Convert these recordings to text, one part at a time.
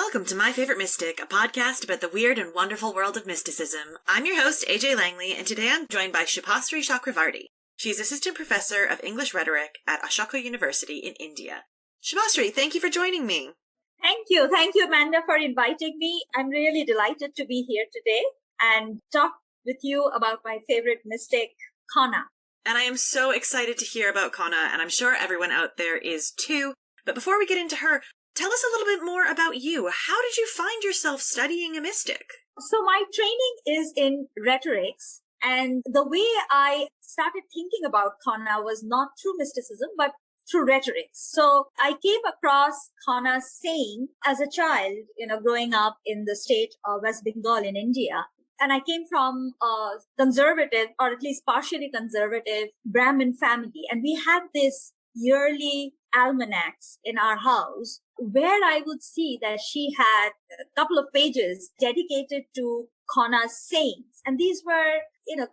Welcome to My Favorite Mystic, a podcast about the weird and wonderful world of mysticism. I'm your host, AJ Langley, and today I'm joined by Subhasree Chakravarty. She's Assistant Professor of English Rhetoric at Ashoka University in India. Subhasree, thank you for joining me. Thank you. Thank you, Amanda, for inviting me. I'm really delighted to be here today and talk with you about my favorite mystic, Khona. And I am so excited to hear about Khona, and I'm sure everyone out there is too. But before we get into her, tell us a little bit more about you. How did you find yourself studying a mystic? So my training is in rhetorics, and the way I started thinking about Khona was not through mysticism, but through rhetorics. So I came across Khona saying as a child, growing up in the state of West Bengal in India. And I came from a conservative, or at least partially conservative, Brahmin family. And we had this yearly almanacs in our house where I would see that she had a couple of pages dedicated to Khona's sayings. And these were,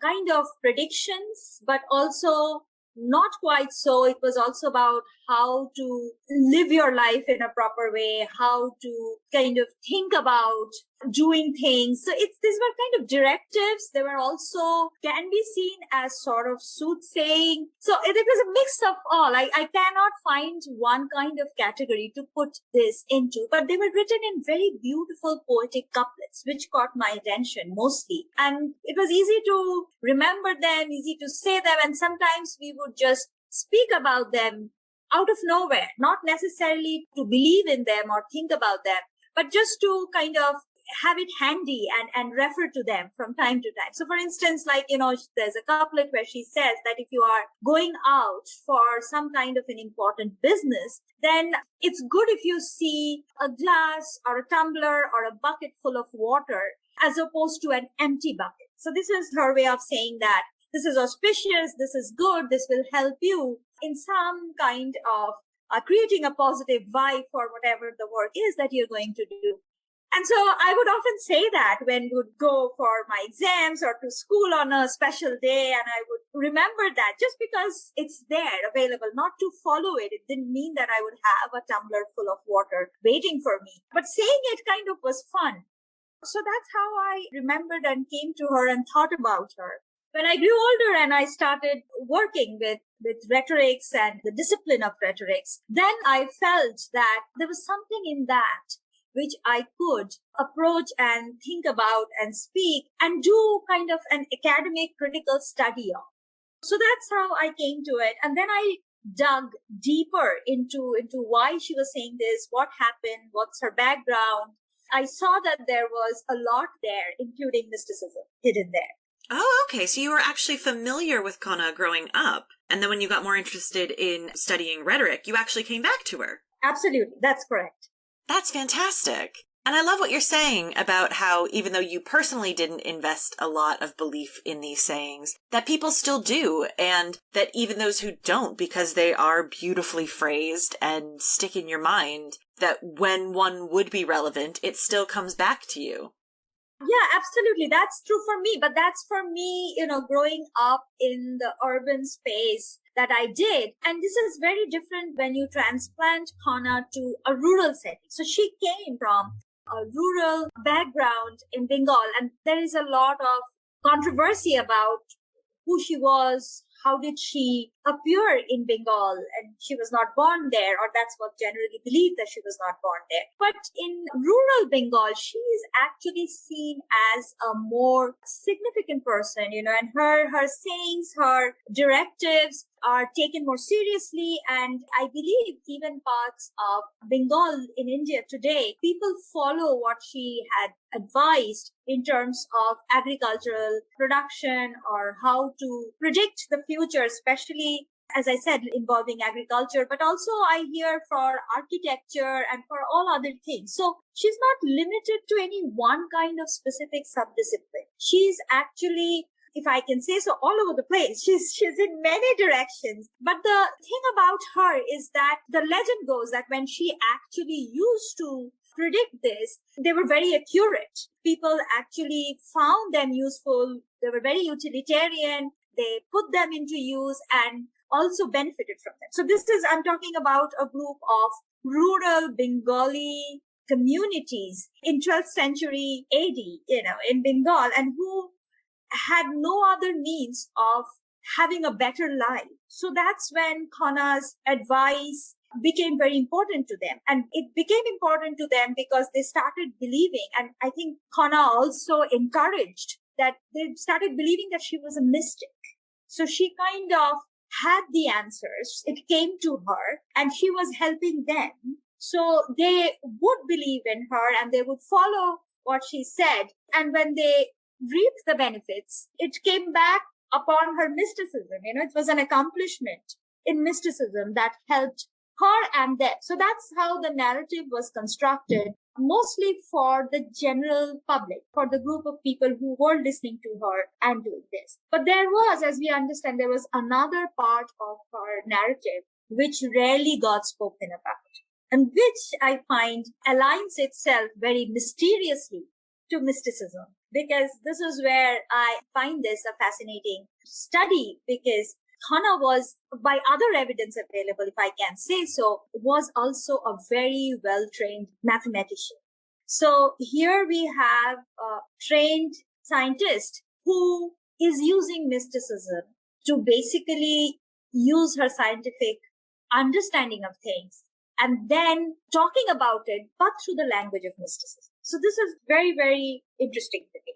kind of predictions, but also not quite so. It was also about how to live your life in a proper way, how to kind of think about doing things. So these were kind of directives. They were also can be seen as sort of soothsaying. So it was a mix of all. I cannot find one kind of category to put this into, but they were written in very beautiful poetic couplets, which caught my attention mostly. And it was easy to remember them, easy to say them. And sometimes we would just speak about them out of nowhere, not necessarily to believe in them or think about them, but just to kind of have it handy and refer to them from time to time. So for instance, there's a couplet where she says that if you are going out for some kind of an important business, then it's good if you see a glass or a tumbler or a bucket full of water as opposed to an empty bucket. So this is her way of saying that this is auspicious, this is good, this will help you in some kind of creating a positive vibe for whatever the work is that you're going to do. And so I would often say that when we would go for my exams or to school on a special day, and I would remember that just because it's there available, not to follow it. It didn't mean that I would have a tumbler full of water waiting for me, but saying it kind of was fun. So that's how I remembered and came to her and thought about her. When I grew older and I started working with rhetorics and the discipline of rhetorics, then I felt that there was something in that which I could approach and think about and speak and do kind of an academic critical study of. So that's how I came to it. And then I dug deeper into why she was saying this, what happened, what's her background. I saw that there was a lot there, including mysticism hidden there. Oh, okay. So you were actually familiar with Khona growing up. And then when you got more interested in studying rhetoric, you actually came back to her. Absolutely. That's correct. That's fantastic. And I love what you're saying about how even though you personally didn't invest a lot of belief in these sayings, that people still do, and that even those who don't, because they are beautifully phrased and stick in your mind, that when one would be relevant, it still comes back to you. Yeah, absolutely. That's true for me. But that's for me, growing up in the urban space that I did. And this is very different when you transplant Khona to a rural setting. So she came from a rural background in Bengal. And there is a lot of controversy about who she was. How did she appear in Bengal? And she was not born there, or that's what generally believed, that she was not born there. But in rural Bengal, she is actually seen as a more significant person, and her sayings, her directives are taken more seriously. And I believe even parts of Bengal in India today, people follow what she had advised in terms of agricultural production or how to predict the future, especially, as I said, involving agriculture, but also I hear for architecture and for all other things. So she's not limited to any one kind of specific subdiscipline. She's actually, if I can say so, all over the place. She's in many directions. But the thing about her is that the legend goes that when she actually used to predict this, they were very accurate. People actually found them useful. They were very utilitarian. They put them into use and also benefited from them. So I'm talking about a group of rural Bengali communities in 12th century AD, in Bengal, and who had no other means of having a better life. So that's when Khona's advice became very important to them. And it became important to them because they started believing, and I think Khona also encouraged that they started believing that she was a mystic. So she kind of had the answers. It came to her and she was helping them. So they would believe in her and they would follow what she said. And when they reaped the benefits, it came back upon her mysticism. It was an accomplishment in mysticism that helped her and them. So that's how the narrative was constructed, mostly for the general public, for the group of people who were listening to her and doing this. But there was, as we understand, there was another part of her narrative which rarely got spoken about, and which I find aligns itself very mysteriously to mysticism. Because this is where I find this a fascinating study, because Khona was, by other evidence available, if I can say so, was also a very well-trained mathematician. So here we have a trained scientist who is using mysticism to basically use her scientific understanding of things and then talking about it, but through the language of mysticism. So this is very, very interesting to me.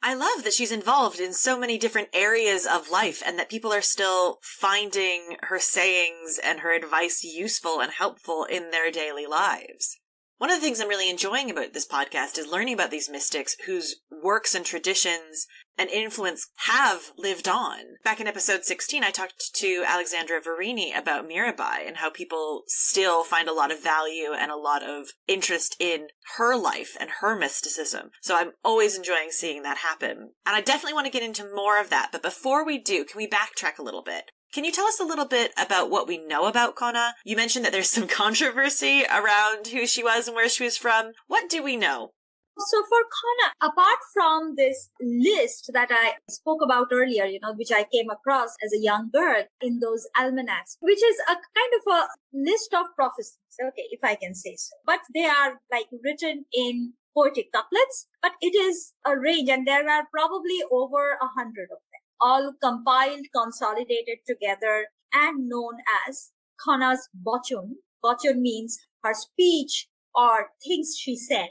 I love that she's involved in so many different areas of life and that people are still finding her sayings and her advice useful and helpful in their daily lives. One of the things I'm really enjoying about this podcast is learning about these mystics whose works and traditions and influence have lived on. Back in episode 16, I talked to Alexandra Verini about Mirabai and how people still find a lot of value and a lot of interest in her life and her mysticism. So I'm always enjoying seeing that happen. And I definitely want to get into more of that. But before we do, can we backtrack a little bit? Can you tell us a little bit about what we know about Khona? You mentioned that there's some controversy around who she was and where she was from. What do we know? So for Khona, apart from this list that I spoke about earlier, which I came across as a young girl in those almanacs, which is a kind of a list of prophecies, okay, if I can say so. But they are like written in poetic couplets, but it is a range, and there are probably over 100 of them, all compiled, consolidated together, and known as Khona's Bachun. Bachun means her speech or things she said.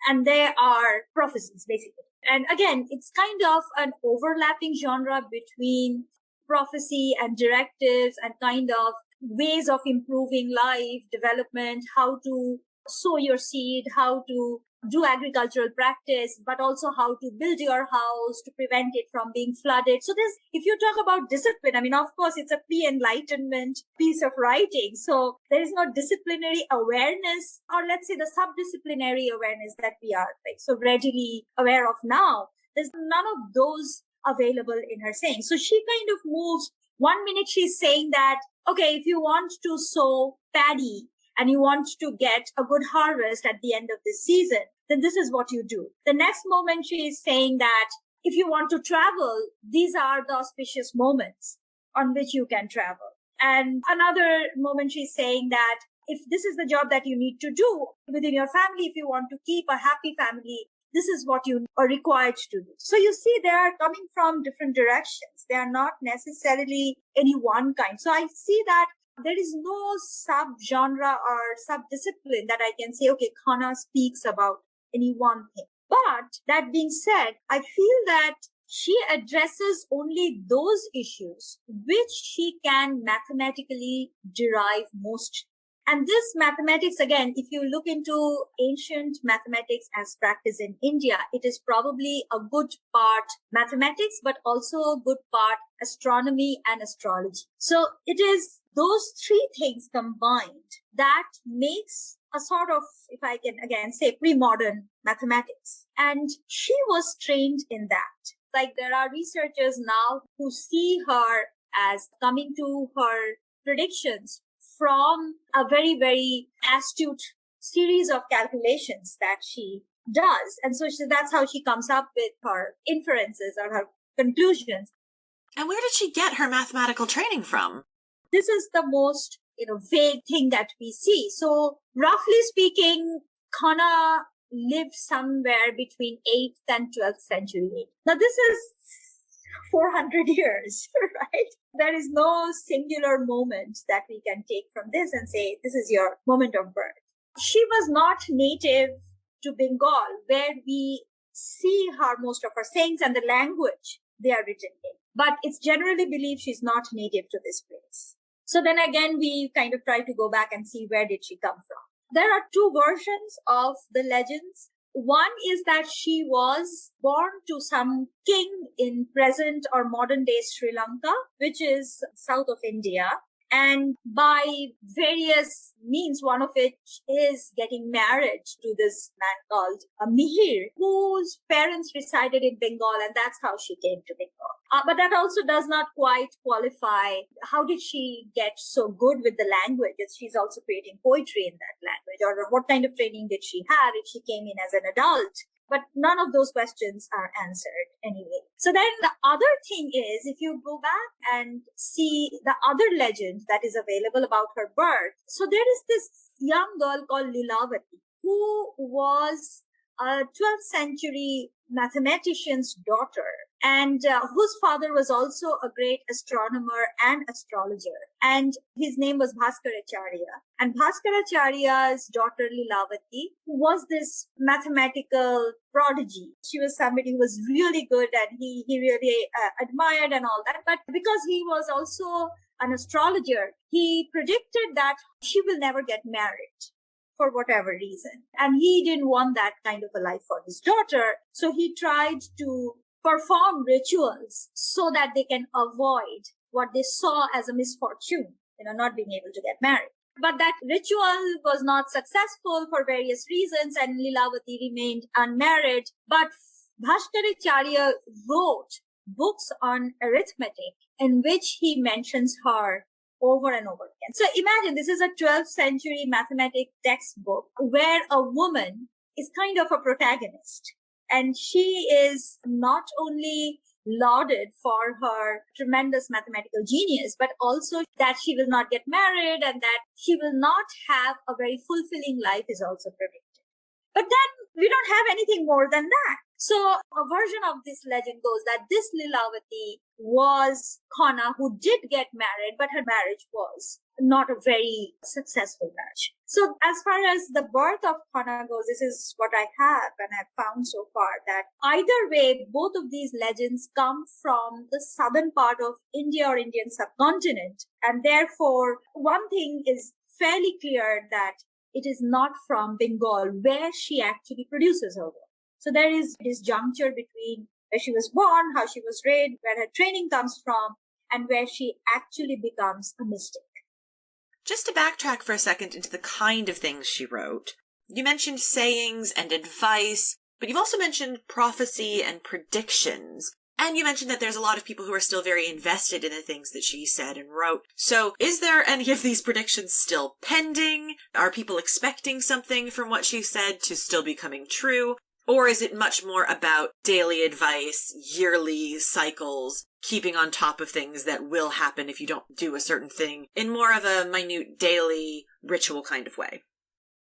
And they are prophecies, basically. And again, it's kind of an overlapping genre between prophecy and directives and kind of ways of improving life, development, how to sow your seed, how to do agricultural practice, but also how to build your house to prevent it from being flooded. So if you talk about discipline, of course, it's a pre-enlightenment piece of writing. So there is no disciplinary awareness, or let's say the subdisciplinary awareness that we are so readily aware of now. There's none of those available in her saying. So she kind of moves. One minute she's saying that, okay, if you want to sow paddy, and you want to get a good harvest at the end of the season, then this is what you do. The next moment she is saying that if you want to travel, these are the auspicious moments on which you can travel. And another moment she's saying that if this is the job that you need to do within your family, if you want to keep a happy family, this is what you are required to do. So you see, they are coming from different directions. They are not necessarily any one kind. So I see that there is no sub-genre or sub-discipline that I can say, okay, Khona speaks about any one thing. But that being said, I feel that she addresses only those issues which she can mathematically derive most. And this mathematics, again, if you look into ancient mathematics as practiced in India, it is probably a good part mathematics, but also a good part astronomy and astrology. So it is those three things combined that makes a sort of, if I can again say, pre-modern mathematics. And she was trained in that. Like there are researchers now who see her as coming to her predictions from a very, very astute series of calculations that she does. And so that's how she comes up with her inferences or her conclusions. And where did she get her mathematical training from? This is the most, vague thing that we see. So roughly speaking, Khona lived somewhere between 8th and 12th century. Now, this is 400 years, right? There is no singular moment that we can take from this and say, this is your moment of birth. She was not native to Bengal, where we see her most of her sayings and the language they are written in. But it's generally believed she's not native to this place. So then again, we kind of try to go back and see where did she come from. There are two versions of the legends. One is that she was born to some king in present or modern day Sri Lanka, which is south of India. And by various means, one of which is getting married to this man called Mihir, whose parents resided in Bengal, and that's how she came to Bengal. But that also does not quite qualify. How did she get so good with the language? She's also creating poetry in that language. Or what kind of training did she have if she came in as an adult? But none of those questions are answered anyway. So then the other thing is, if you go back and see the other legend that is available about her birth. So there is this young girl called Lilavati, who was a 12th century mathematician's daughter, and whose father was also a great astronomer and astrologer. And his name was Bhaskaracharya. And Bhaskaracharya's daughter Lilavati was this mathematical prodigy. She was somebody who was really good and he really admired and all that. But because he was also an astrologer, he predicted that she will never get married for whatever reason. And he didn't want that kind of a life for his daughter. So he tried to perform rituals so that they can avoid what they saw as a misfortune, not being able to get married. But that ritual was not successful for various reasons, and Lilavati remained unmarried. But Bhaskaracharya wrote books on arithmetic in which he mentions her over and over again. So imagine this is a 12th century mathematics textbook where a woman is kind of a protagonist. And she is not only lauded for her tremendous mathematical genius, but also that she will not get married and that she will not have a very fulfilling life is also predicted. But then we don't have anything more than that. So a version of this legend goes that this Lilavati was Khona, who did get married, but her marriage was not a very successful marriage. So as far as the birth of Khona goes, this is what I have and I've found so far, that either way, both of these legends come from the southern part of India or Indian subcontinent. And therefore, one thing is fairly clear, that it is not from Bengal, where she actually produces her work. So there is this juncture between where she was born, how she was raised, where her training comes from, and where she actually becomes a mystic. Just to backtrack for a second into the kind of things she wrote, you mentioned sayings and advice, but you've also mentioned prophecy and predictions. And you mentioned that there's a lot of people who are still very invested in the things that she said and wrote. So is there any of these predictions still pending? Are people expecting something from what she said to still be coming true? Or is it much more about daily advice, yearly cycles, keeping on top of things that will happen if you don't do a certain thing in more of a minute daily ritual kind of way?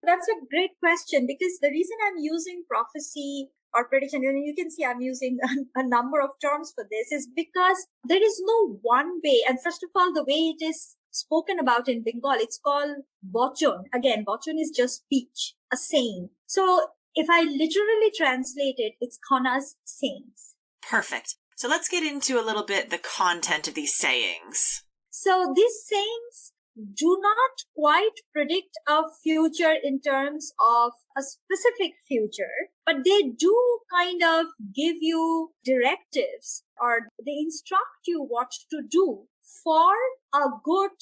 That's a great question, because the reason I'm using prophecy or prediction, and you can see I'm using a number of terms for this, is because there is no one way. And first of all, the way it is spoken about in Bengal, it's called bochon. Again, bochon is just speech, a saying. So if I literally translate it, it's Khona's sayings. Perfect. So let's get into a little bit the content of these sayings. So these sayings do not quite predict a future in terms of a specific future, but they do kind of give you directives, or they instruct you what to do for a good,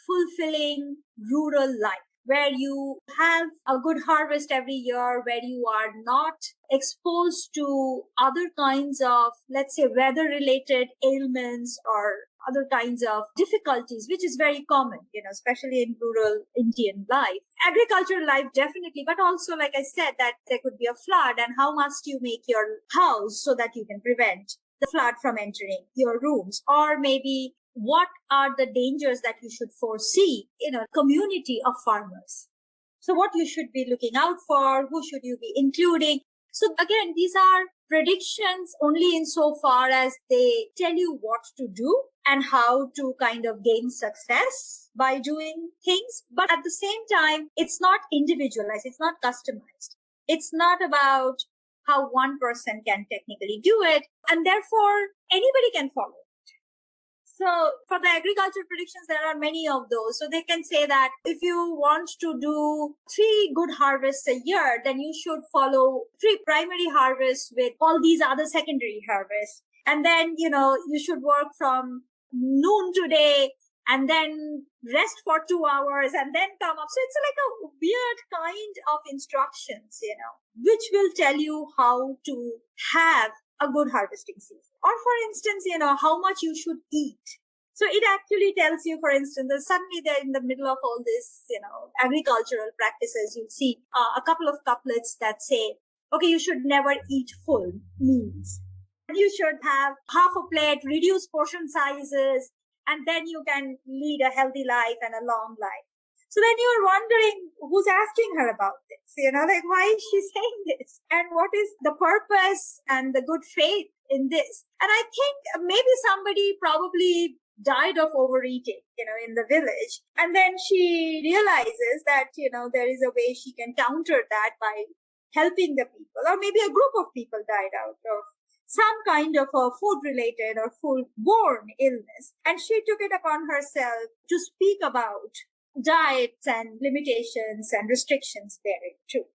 fulfilling rural life, where you have a good harvest every year, where you are not exposed to other kinds of, let's say, weather-related ailments or other kinds of difficulties, which is very common, especially in rural Indian life. Agricultural life, definitely, but also, like I said, that there could be a flood, and how must you make your house so that you can prevent the flood from entering your rooms? Or maybe what are the dangers that you should foresee in a community of farmers? So what you should be looking out for, who should you be including? So again, these are predictions only insofar as they tell you what to do and how to kind of gain success by doing things. But at the same time, it's not individualized. It's not customized. It's not about how one person can technically do it. And therefore, anybody can follow. So for the agriculture predictions, there are many of those. So they can say that if you want to do 3 good harvests a year, then you should follow 3 primary harvests with all these other secondary harvests. And then, you should work from noon today and then rest for 2 hours and then come up. So it's like a weird kind of instructions, which will tell you how to have a good harvesting season. Or for instance, how much you should eat. So it actually tells you, for instance, that suddenly they're in the middle of all this, agricultural practices. You'll see a couple of couplets that say, okay, you should never eat full meals. You should have half a plate, reduce portion sizes, and then you can lead a healthy life and a long life. So then you're wondering who's asking her about this, why is she saying this? And what is the purpose and the good faith in this? And I think maybe somebody probably died of overeating, in the village. And then she realizes that, there is a way she can counter that by helping the people, or maybe a group of people died out of some kind of a food-related or food-borne illness. And she took it upon herself to speak about diets and limitations and restrictions therein too.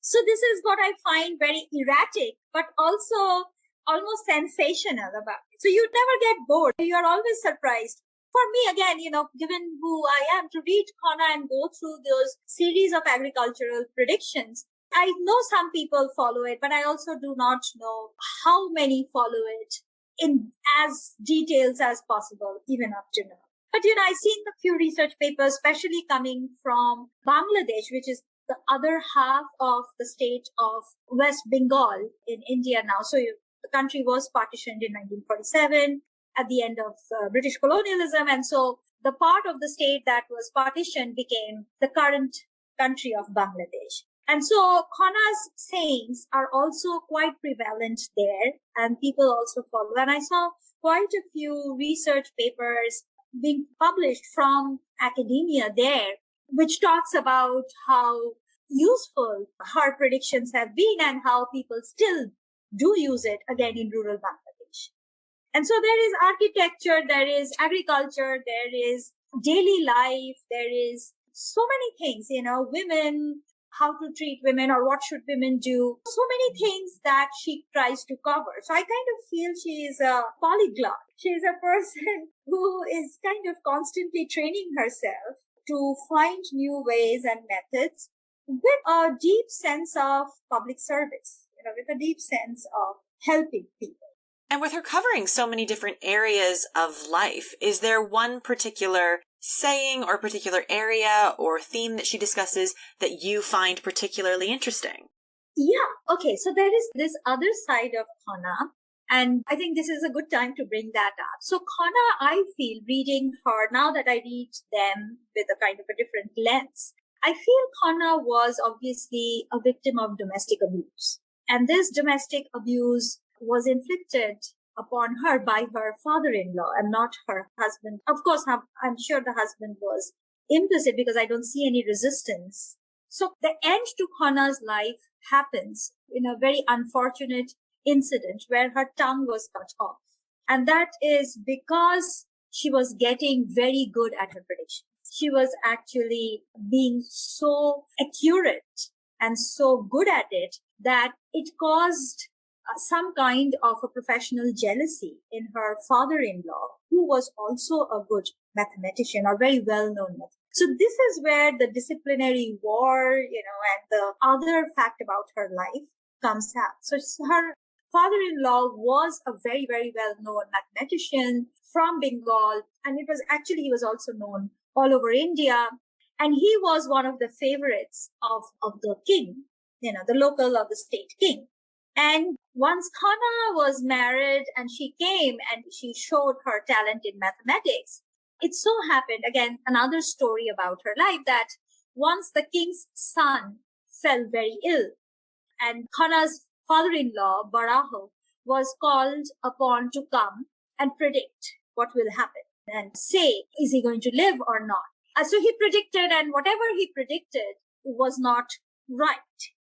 So this is what I find very erratic, but also almost sensational about it. So you never get bored. You're always surprised. For me, again, given who I am, to read Khona and go through those series of agricultural predictions, I know some people follow it, but I also do not know how many follow it in as details as possible, even up to now. But, I've seen a few research papers, especially coming from Bangladesh, which is the other half of the state of West Bengal in India now. So the country was partitioned in 1947 at the end of British colonialism. And so the part of the state that was partitioned became the current country of Bangladesh. And so Khona's sayings are also quite prevalent there, and people also follow. And I saw quite a few research papers being published from academia there, which talks about how useful her predictions have been and how people still do use it again in rural Bangladesh. And so there is architecture, there is agriculture, there is daily life, there is so many things, women, how to treat women or what should women do. So many things that she tries to cover. So I kind of feel she is a polyglot. She is a person who is kind of constantly training herself to find new ways and methods with a deep sense of public service, with a deep sense of helping people. And with her covering so many different areas of life, is there one particular saying or particular area or theme that she discusses that you find particularly interesting? Yeah. Okay. So there is this other side of Khona, and I think this is a good time to bring that up. So Khona, I feel reading her, now that I read them with a kind of a different lens, I feel Khona was obviously a victim of domestic abuse. And this domestic abuse was inflicted upon her by her father-in-law and not her husband. Of course, I'm sure the husband was implicit because I don't see any resistance. So the end to Khona's life happens in a very unfortunate incident where her tongue was cut off. And that is because she was getting very good at her predictions. She was actually being so accurate and so good at it that it caused some kind of a professional jealousy in her father-in-law, who was also a good mathematician or very well-known mathematician. So this is where the disciplinary war, and the other fact about her life comes out. So her father-in-law was a very, very well-known mathematician from Bengal. And he was also known all over India. And he was one of the favorites of the king, the local of the state king. And once Khona was married and she came and she showed her talent in mathematics, it so happened, again, another story about her life, that once the king's son fell very ill, and Khanna's father-in-law, Baraho, was called upon to come and predict what will happen and say, is he going to live or not? So he predicted, and whatever he predicted was not right.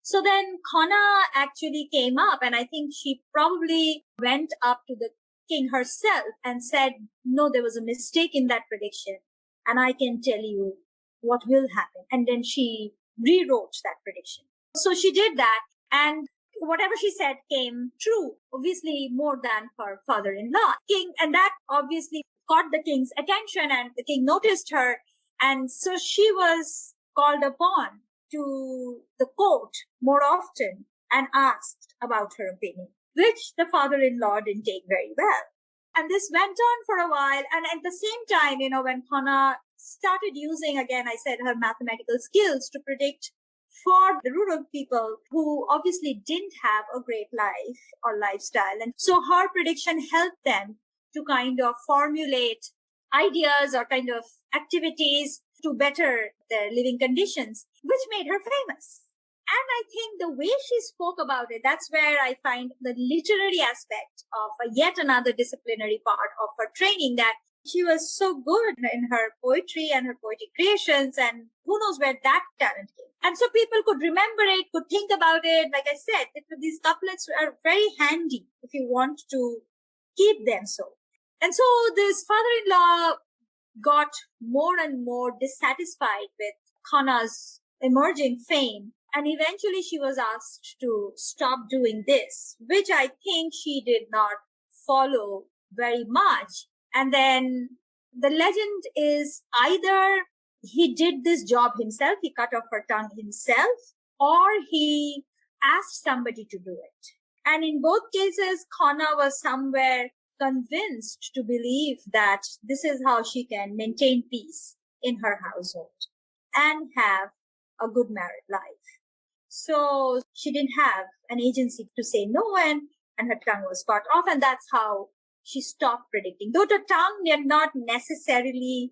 So then Khona actually came up, and I think she probably went up to the king herself and said, no, there was a mistake in that prediction, and I can tell you what will happen. And then she rewrote that prediction. So she did that, and whatever she said came true, obviously more than her father-in-law. King, and that obviously caught the king's attention, and the king noticed her. And so she was called upon to the court more often and asked about her opinion, which the father-in-law didn't take very well. And this went on for a while. And at the same time, when Khona started using, again, I said, her mathematical skills to predict for the rural people who obviously didn't have a great life or lifestyle. And so her prediction helped them to kind of formulate ideas or kind of activities to better their living conditions, which made her famous. And I think the way she spoke about it, that's where I find the literary aspect of yet another disciplinary part of her training, that she was so good in her poetry and her poetic creations, and who knows where that talent came. And so people could remember it, could think about it. Like I said, these couplets are very handy if you want to keep them so. And so this father-in-law got more and more dissatisfied with Khana's emerging fame. And eventually she was asked to stop doing this, which I think she did not follow very much. And then the legend is either he did this job himself, he cut off her tongue himself, or he asked somebody to do it. And in both cases, Khona was somewhere convinced to believe that this is how she can maintain peace in her household and have a good married life. So she didn't have an agency to say no, and her tongue was cut off, and that's how she stopped predicting. Though the tongue need not necessarily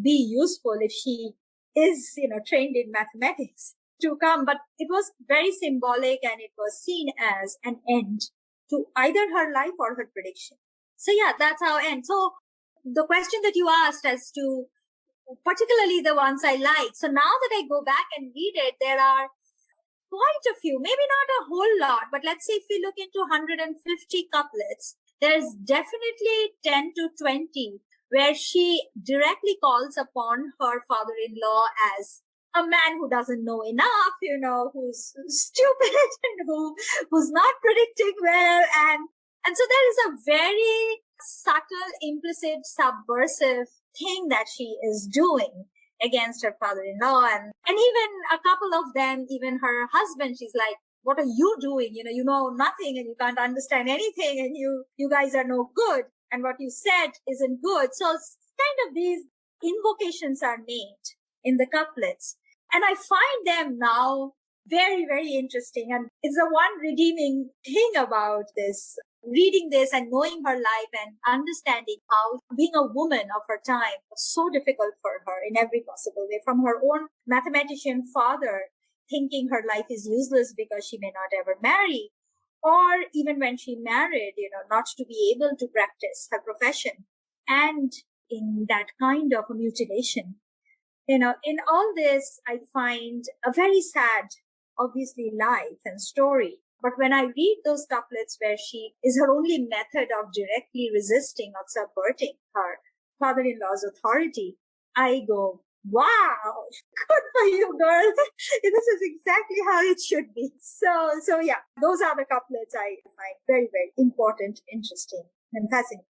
be useful if she is, trained in mathematics to come, but it was very symbolic, and it was seen as an end to either her life or her prediction. So yeah, that's how it ends. So the question that you asked as to particularly the ones I like. So now that I go back and read it, there are quite a few, maybe not a whole lot, but let's say if we look into 150 couplets, there's definitely 10 to 20 where she directly calls upon her father-in-law as a man who doesn't know enough, who's stupid and who's not predicting well. And so there is a very subtle, implicit, subversive thing that she is doing against her father-in-law. And even a couple of them, even her husband, she's like, what are you doing? You know nothing and you can't understand anything, and you guys are no good, and what you said isn't good. So kind of these invocations are made in the couplets. And I find them now very, very interesting. And it's the one redeeming thing about this, reading this and knowing her life and understanding how being a woman of her time was so difficult for her in every possible way, from her own mathematician father thinking her life is useless because she may not ever marry, or even when she married, not to be able to practice her profession, and in that kind of a mutilation. In all this, I find a very sad, obviously, life and story. But when I read those couplets where she is her only method of directly resisting or subverting her father-in-law's authority, I go, wow, good for you, girl. This is exactly how it should be. So yeah, those are the couplets I find very, very important, interesting, and fascinating.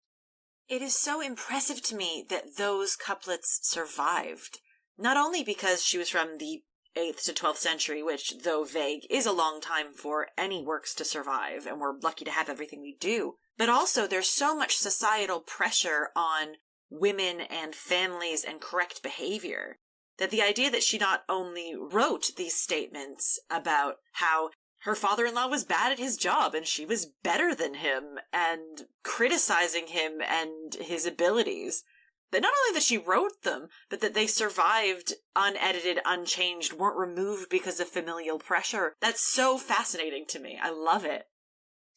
It is so impressive to me that those couplets survived. Not only because she was from the 8th to 12th century, which, though vague, is a long time for any works to survive, and we're lucky to have everything we do, but also there's so much societal pressure on women and families and correct behavior, that the idea that she not only wrote these statements about how her father-in-law was bad at his job and she was better than him, and criticizing him and his abilities, that not only that she wrote them, but that they survived unedited, unchanged, weren't removed because of familial pressure. That's so fascinating to me. I love it.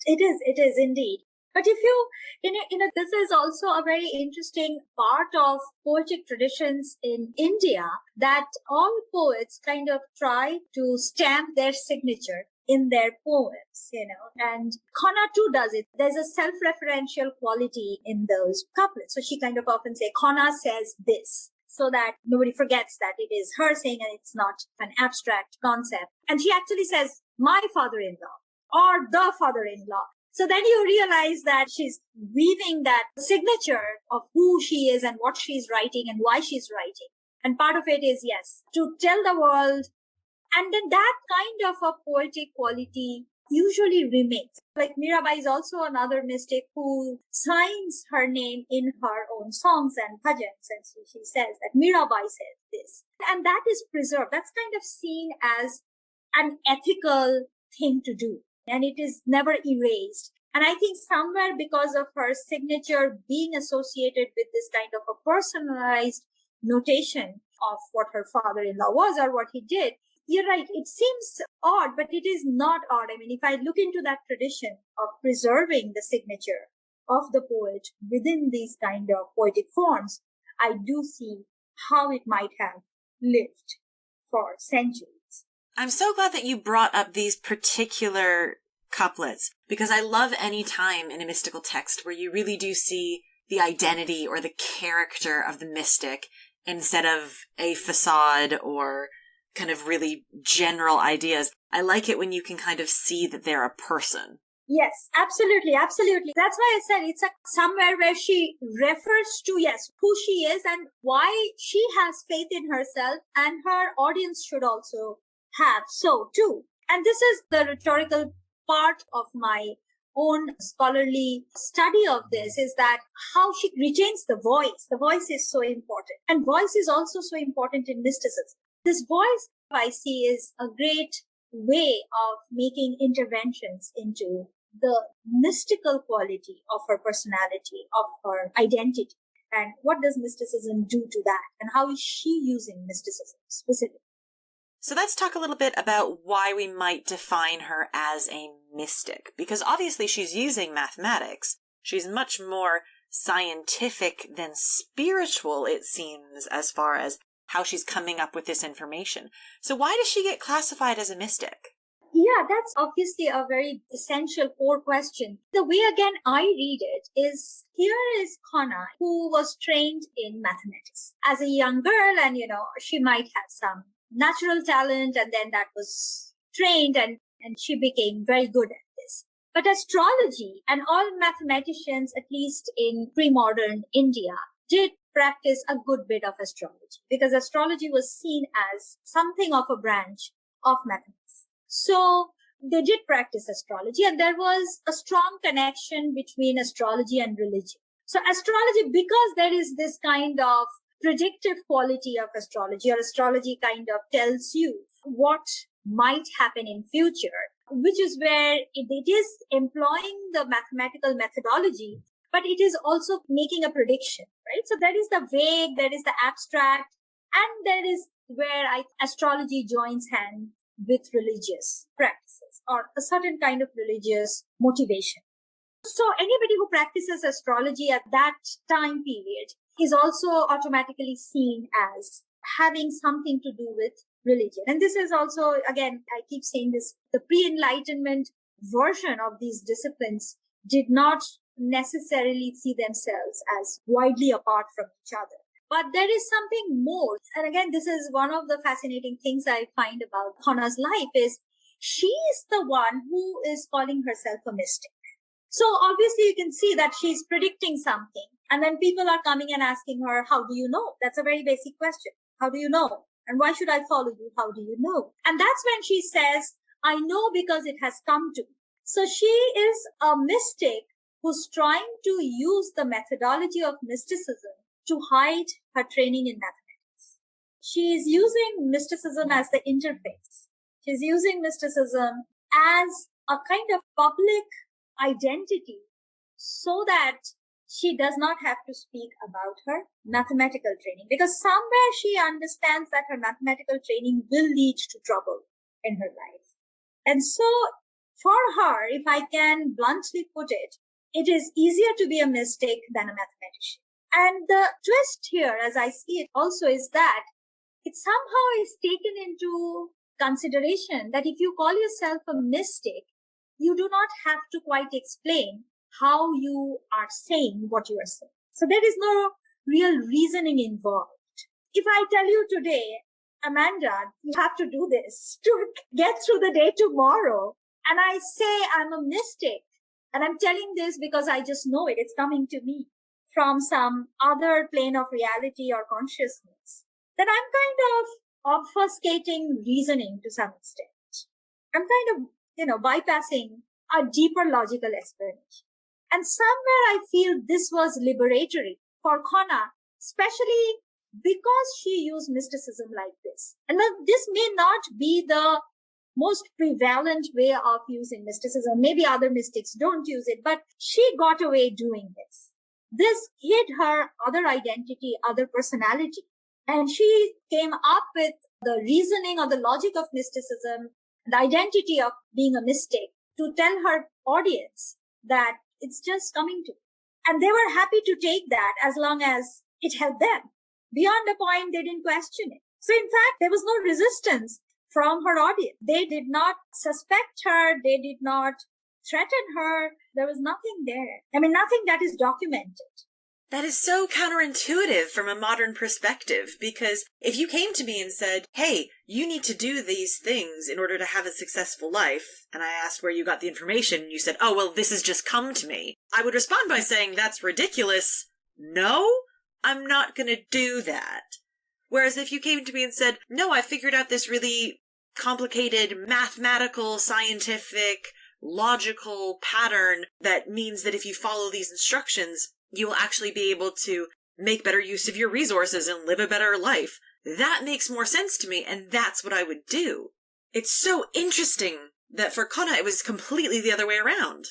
It is indeed. But if this is also a very interesting part of poetic traditions in India, that all poets kind of try to stamp their signature in their poems, and Khona too does it. There's a self-referential quality in those couplets. So she kind of often say, Khona says this, so that nobody forgets that it is her saying and it's not an abstract concept. And she actually says, my father-in-law or the father-in-law. So then you realize that she's weaving that signature of who she is and what she's writing and why she's writing. And part of it is, yes, to tell the world. And then that kind of a poetic quality usually remains. Like Mirabai is also another mystic who signs her name in her own songs and bhajans. And so she says that Mirabai says this. And that is preserved. That's kind of seen as an ethical thing to do. And it is never erased. And I think somewhere because of her signature being associated with this kind of a personalized notation of what her father-in-law was or what he did, you're right. It seems odd, but it is not odd. I mean, if I look into that tradition of preserving the signature of the poet within these kind of poetic forms, I do see how it might have lived for centuries. I'm so glad that you brought up these particular couplets, because I love any time in a mystical text where you really do see the identity or the character of the mystic instead of a facade or kind of really general ideas. I like it when you can kind of see that they're a person. Yes, absolutely, absolutely. That's why I said it's somewhere where she refers to, yes, who she is and why she has faith in herself, and her audience should also have so too. And this is the rhetorical part of my own scholarly study of this, is that how she retains the voice. The voice is so important. And voice is also so important in mysticism. This voice, I see, is a great way of making interventions into the mystical quality of her personality, of her identity. And what does mysticism do to that? And how is she using mysticism specifically? So let's talk a little bit about why we might define her as a mystic, because obviously she's using mathematics. She's much more scientific than spiritual, it seems, as far as how she's coming up with this information. So why does she get classified as a mystic? Yeah, that's obviously a very essential core question. The way, again, I read it is, here is Khona, who was trained in mathematics as a young girl, and, she might have some natural talent, and then that was trained, and she became very good at this. But astrology, and all mathematicians, at least in pre-modern India, did practice a good bit of astrology, because astrology was seen as something of a branch of mathematics. So they did practice astrology, and there was a strong connection between astrology and religion. So astrology, because there is this kind of predictive quality of astrology, or astrology kind of tells you what might happen in future, which is where it is employing the mathematical methodology, but it is also making a prediction, right? So there is the vague, there is the abstract, and there is where astrology joins hand with religious practices or a certain kind of religious motivation. So anybody who practices astrology at that time period is also automatically seen as having something to do with religion. And this is also, again, I keep saying this, the pre-enlightenment version of these disciplines did not necessarily see themselves as widely apart from each other. But there is something more. And again, this is one of the fascinating things I find about Khona's life is she is the one who is calling herself a mystic. So obviously you can see that she's predicting something. And then people are coming and asking her, how do you know? That's a very basic question. How do you know? And why should I follow you? How do you know? And that's when she says, I know because it has come to me. So she is a mystic who's trying to use the methodology of mysticism to hide her training in mathematics. She is using mysticism as the interface. She's using mysticism as a kind of public identity so that she does not have to speak about her mathematical training, because somewhere she understands that her mathematical training will lead to trouble in her life. And so for her, if I can bluntly put it, it is easier to be a mystic than a mathematician. And the twist here, as I see it also, is that it somehow is taken into consideration that if you call yourself a mystic, you do not have to quite explain how you are saying what you are saying. So there is no real reasoning involved. If I tell you today, Amanda, you have to do this to get through the day tomorrow, and I say I'm a mystic, and I'm telling this because I just know it, it's coming to me from some other plane of reality or consciousness, then I'm kind of obfuscating reasoning to some extent. I'm kind of, bypassing a deeper logical explanation. And somewhere I feel this was liberatory for Khona, especially because she used mysticism like this. And this may not be the most prevalent way of using mysticism. Maybe other mystics don't use it, but she got away doing this. This hid her other identity, other personality. And she came up with the reasoning or the logic of mysticism, the identity of being a mystic, to tell her audience that it's just coming to. And they were happy to take that as long as it helped them. Beyond a point, they didn't question it. So in fact, there was no resistance from her audience. They did not suspect her. They did not threaten her. There was nothing there. I mean, nothing that is documented. That is so counterintuitive from a modern perspective, because if you came to me and said, hey, you need to do these things in order to have a successful life, and I asked where you got the information, and you said, oh, well, this has just come to me, I would respond by saying, that's ridiculous. No, I'm not going to do that. Whereas if you came to me and said, no, I figured out this really complicated mathematical, scientific, logical pattern that means that if you follow these instructions, you will actually be able to make better use of your resources and live a better life. That makes more sense to me, and that's what I would do. It's so interesting that for Khona, it was completely the other way around.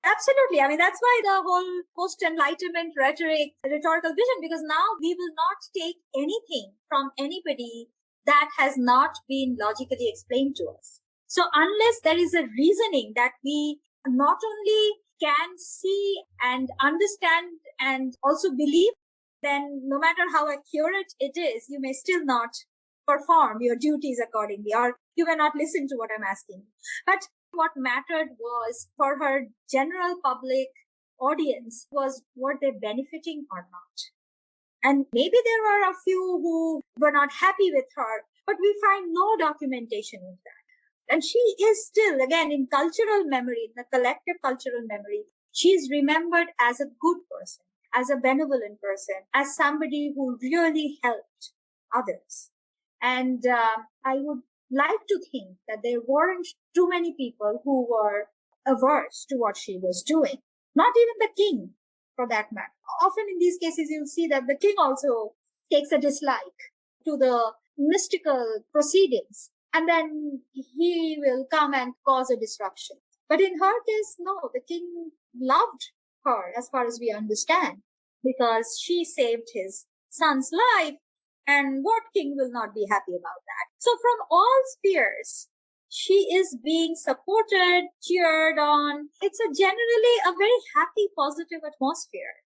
Absolutely. I mean, that's why the whole post-enlightenment rhetorical vision, because now we will not take anything from anybody that has not been logically explained to us. So unless there is a reasoning that we not only can see and understand and also believe, then no matter how accurate it is, you may still not perform your duties accordingly, or you may not listen to what I'm asking. But what mattered was for her general public audience was, were they benefiting or not? And maybe there were a few who were not happy with her, but we find no documentation of that. And she is still, again, in cultural memory, in the collective cultural memory, she is remembered as a good person, as a benevolent person, as somebody who really helped others. And I would like to think that there weren't too many people who were averse to what she was doing. Not even the king, for that matter. Often in these cases, you'll see that the king also takes a dislike to the mystical proceedings, and then he will come and cause a disruption. But in her case, no, the king loved her, as far as we understand, because she saved his son's life. And what king will not be happy about that? So from all spheres, she is being supported, cheered on. It's generally a very happy, positive atmosphere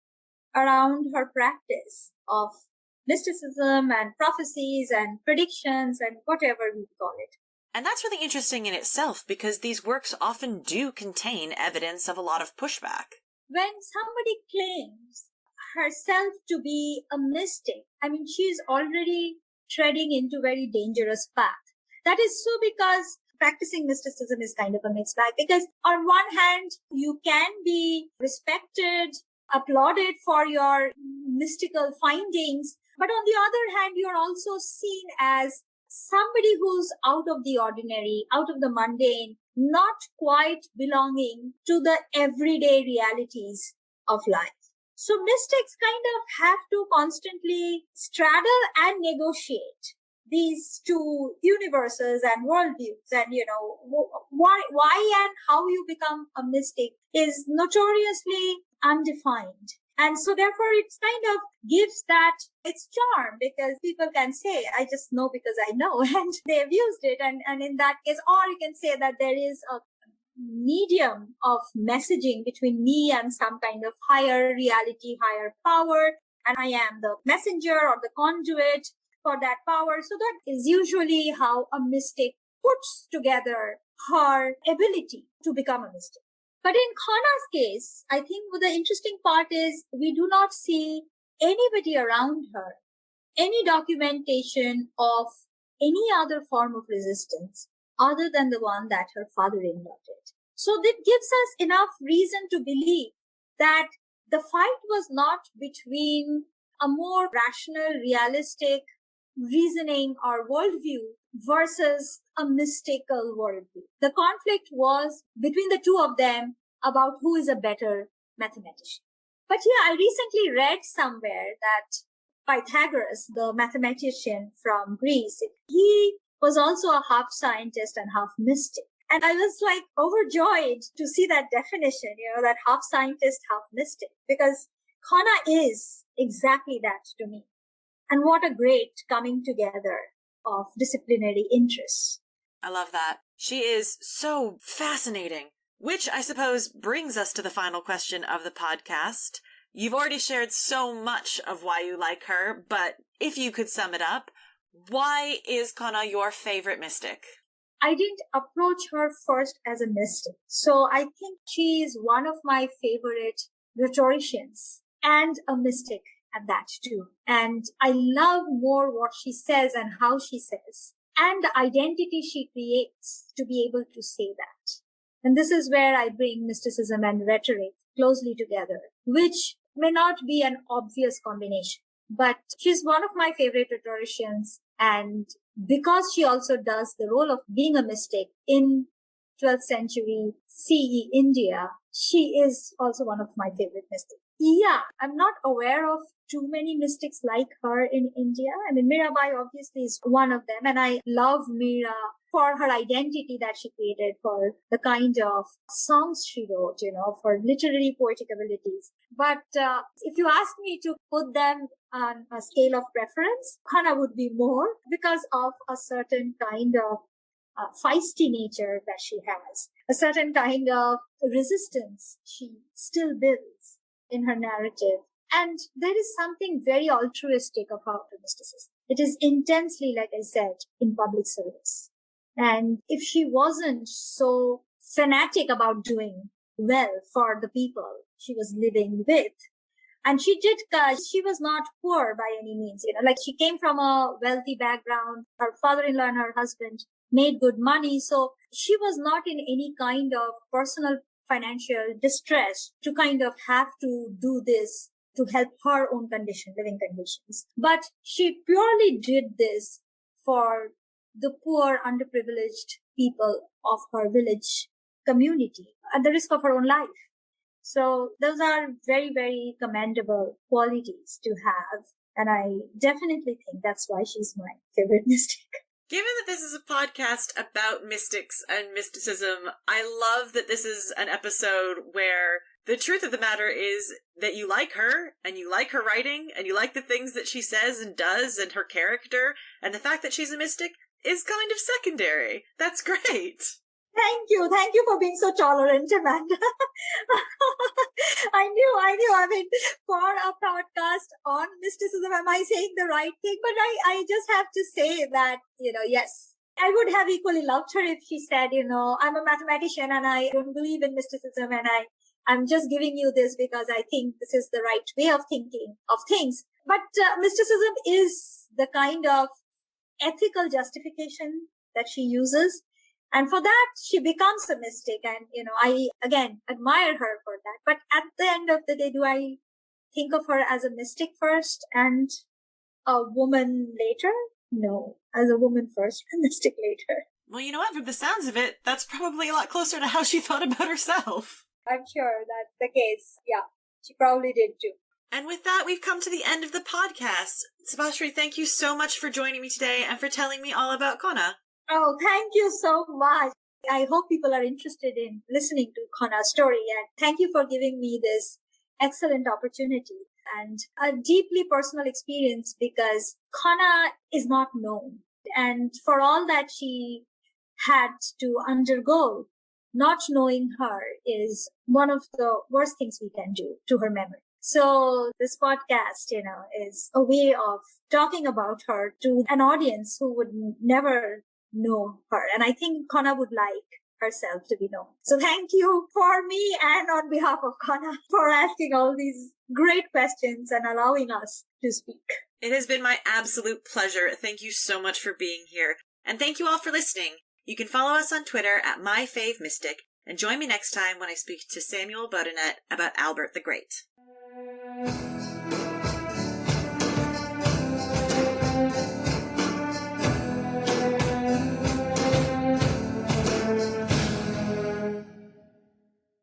around her practice of mysticism and prophecies and predictions and whatever we call it. And that's really interesting in itself, because these works often do contain evidence of a lot of pushback. When somebody claims herself to be a mystic, I mean, she's already treading into very dangerous path. That is so because practicing mysticism is kind of a mixed bag, because on one hand, you can be respected, applauded for your mystical findings, but on the other hand, you're also seen as somebody who's out of the ordinary, out of the mundane, not quite belonging to the everyday realities of life. So mystics kind of have to constantly straddle and negotiate these two universes and worldviews. And, why and how you become a mystic is notoriously undefined. And so therefore it kind of gives that its charm, because people can say, I just know because I know, and they've used it. And in that case, or you can say that there is a medium of messaging between me and some kind of higher reality, higher power, and I am the messenger or the conduit for that power. So that is usually how a mystic puts together her ability to become a mystic. But in Khona's case, I think the interesting part is we do not see anybody around her, any documentation of any other form of resistance other than the one that her father-in-law did. So that gives us enough reason to believe that the fight was not between a more rational, realistic reasoning or worldview versus a mystical worldview. The conflict was between the two of them about who is a better mathematician. But yeah, I recently read somewhere that Pythagoras, the mathematician from Greece, he was also a half scientist and half mystic. And I was like overjoyed to see that definition, that half scientist, half mystic, because Khona is exactly that to me. And what a great coming together of disciplinary interests. I love that. She is so fascinating, which I suppose brings us to the final question of the podcast. You've already shared so much of why you like her, but if you could sum it up, why is Khona your favorite mystic? I didn't approach her first as a mystic. So I think she is one of my favorite rhetoricians and a mystic at that too. And I love more what she says and how she says and the identity she creates to be able to say that. And this is where I bring mysticism and rhetoric closely together, which may not be an obvious combination, but she's one of my favorite rhetoricians. And because she also does the role of being a mystic in 12th century CE India, she is also one of my favorite mystics. Yeah, I'm not aware of too many mystics like her in India. I mean, Mirabai obviously is one of them, and I love Mira for her identity that she created, for the kind of songs she wrote, for literary poetic abilities. But if you ask me to put them on a scale of preference, Khana would be more because of a certain kind of feisty nature that she has, a certain kind of resistance she still builds in her narrative. And there is something very altruistic about her mysticism. It is intensely, like I said, in public service. And if she wasn't so fanatic about doing well for the people she was living with, and she was not poor by any means, like she came from a wealthy background. Her father-in-law and her husband made good money. So she was not in any kind of personal financial distress to kind of have to do this to help her own living conditions. But she purely did this for the poor, underprivileged people of her village community at the risk of her own life. So those are very, very commendable qualities to have. And I definitely think that's why she's my favorite mystic. Given that this is a podcast about mystics and mysticism, I love that this is an episode where the truth of the matter is that you like her, and you like her writing, and you like the things that she says and does, and her character, and the fact that she's a mystic is kind of secondary. That's great. Thank you. Thank you for being so tolerant, Amanda. I knew. I mean, for a podcast on mysticism, am I saying the right thing? But I just have to say that, yes, I would have equally loved her if she said, I'm a mathematician and I don't believe in mysticism and I'm just giving you this because I think this is the right way of thinking of things. But mysticism is the kind of ethical justification that she uses. And for that, she becomes a mystic. And, I, again, admire her for that. But at the end of the day, do I think of her as a mystic first and a woman later? No, as a woman first and mystic later. Well, you know what? From the sounds of it, that's probably a lot closer to how she thought about herself. I'm sure that's the case. Yeah, she probably did too. And with that, we've come to the end of the podcast. Subhasree, thank you so much for joining me today and for telling me all about Khona. Oh, thank you so much. I hope people are interested in listening to Khona's story. And thank you for giving me this excellent opportunity and a deeply personal experience because Khona is not known. And for all that she had to undergo, not knowing her is one of the worst things we can do to her memory. So this podcast, is a way of talking about her to an audience who would never know her. And I think Khona would like herself to be known. So thank you for me and on behalf of Khona for asking all these great questions and allowing us to speak. It has been my absolute pleasure. Thank you so much for being here. And thank you all for listening. You can follow us on Twitter at MyFaveMystic and join me next time when I speak to Samuel Bodenet about Albert the Great.